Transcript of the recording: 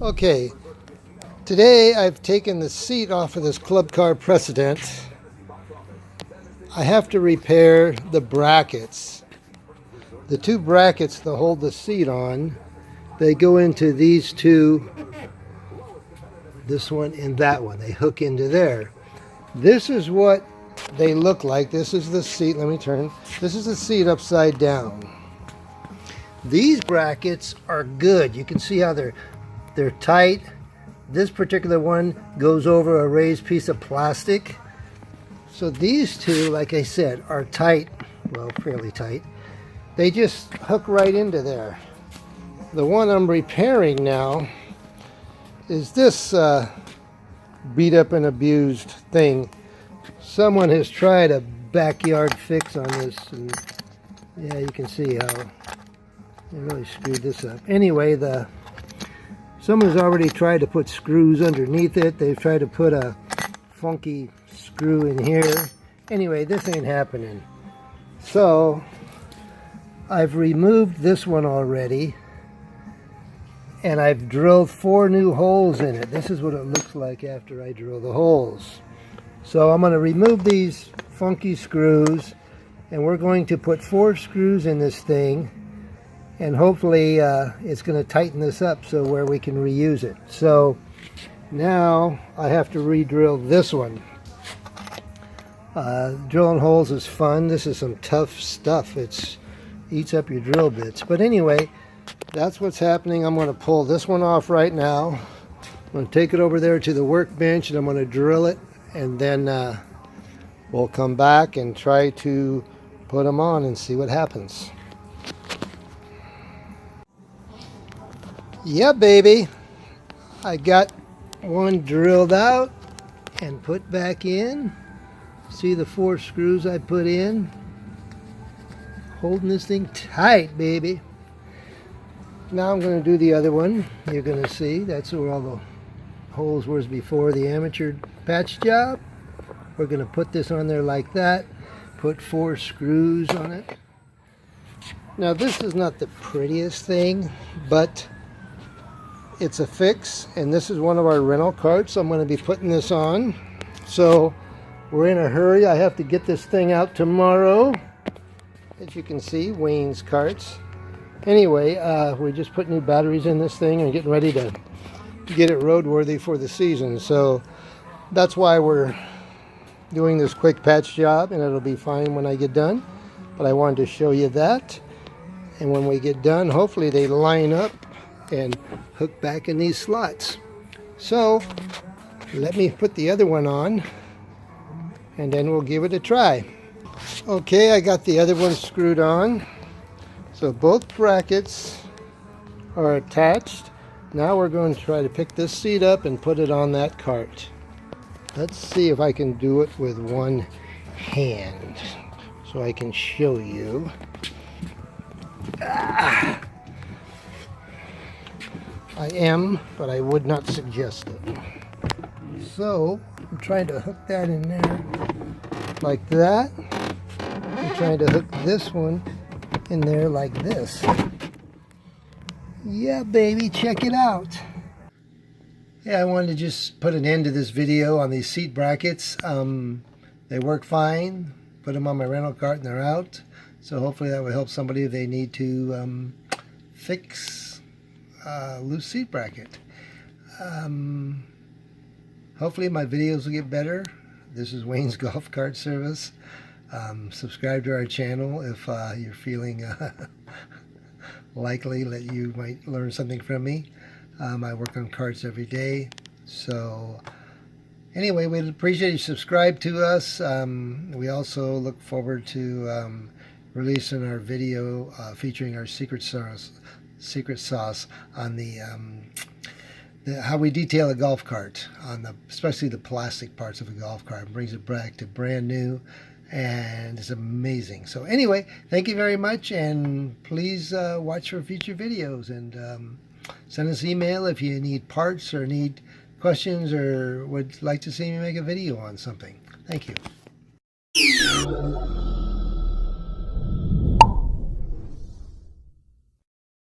Okay, today I've taken the seat off of this club car precedent. I have to repair the brackets. The two brackets that hold the seat on, they go into these two, this one and that one. They hook into there. This is what they look like. This is the seat. Let me turn. This is the seat upside down. These brackets are good. You can see how they're tight. This particular one goes over a raised piece of plastic. So these two, like I said, are tight. Well, fairly tight. They just hook right into there. The one I'm repairing now is this beat up and abused thing. Someone has tried a backyard fix on this, and yeah, you can see how they really screwed this up. Anyway, someone's already tried to put screws underneath it. They've tried to put a funky screw in here. Anyway, this ain't happening. So I've removed this one already, and I've drilled 4 new holes in it. This is what it looks like after I drill the holes. So I'm going to remove these funky screws, and we're going to put 4 screws in this thing, and hopefully it's going to tighten this up so where we can reuse it. So now I have to re-drill this one. Drilling holes is fun. This is some tough stuff. It eats up your drill bits. But anyway, that's what's happening. I'm going to pull this one off right now. I'm going to take it over there to the workbench, and I'm going to drill it, and then we'll come back and try to put them on and see what happens. Yeah, baby, I got one drilled out and put back in. See the 4 screws I put in? Holding this thing tight, baby. Now I'm going to do the other one. You're going to see that's where all the holes were before the amateur patch job. We're going to put this on there like that. Put 4 screws on it. Now this is not the prettiest thing, but it's a fix, and this is one of our rental carts. I'm going to be putting this on. So we're in a hurry. I have to get this thing out tomorrow. As you can see, Wayne's Carts. Anyway, we just put new batteries in this thing and getting ready to get it roadworthy for the season. So that's why we're doing this quick patch job, and it'll be fine when I get done. But I wanted to show you that. And when we get done, hopefully they line up and hook back in these slots. So let me put the other one on, and then we'll give it a try. Okay, I got the other one screwed on. So both brackets are attached. Now we're going to try to pick this seat up and put it on that cart. Let's see if I can do it with one hand so I can show you. I am, but I would not suggest it. So I'm trying to hook that in there like that. I'm trying to hook this one in there like this. Yeah, baby, check it out. Yeah, I wanted to just put an end to this video on these seat brackets. They work fine. Put them on my rental cart and they're out. So hopefully that will help somebody if they need to fix a loose seat bracket. Hopefully my videos will get better. This is Wayne's Golf Cart Service. Subscribe to our channel if you're feeling likely that you might learn something from me. I work on carts every day. So anyway, we'd appreciate you subscribe to us. We also look forward to releasing our video featuring our secret sauce on the how we detail a golf cart, on especially the plastic parts of a golf cart. It brings it back to brand new, and it's amazing. So anyway, thank you very much, and please watch for future videos, and send us an email if you need parts or need questions or would like to see me make a video on something. Thank you.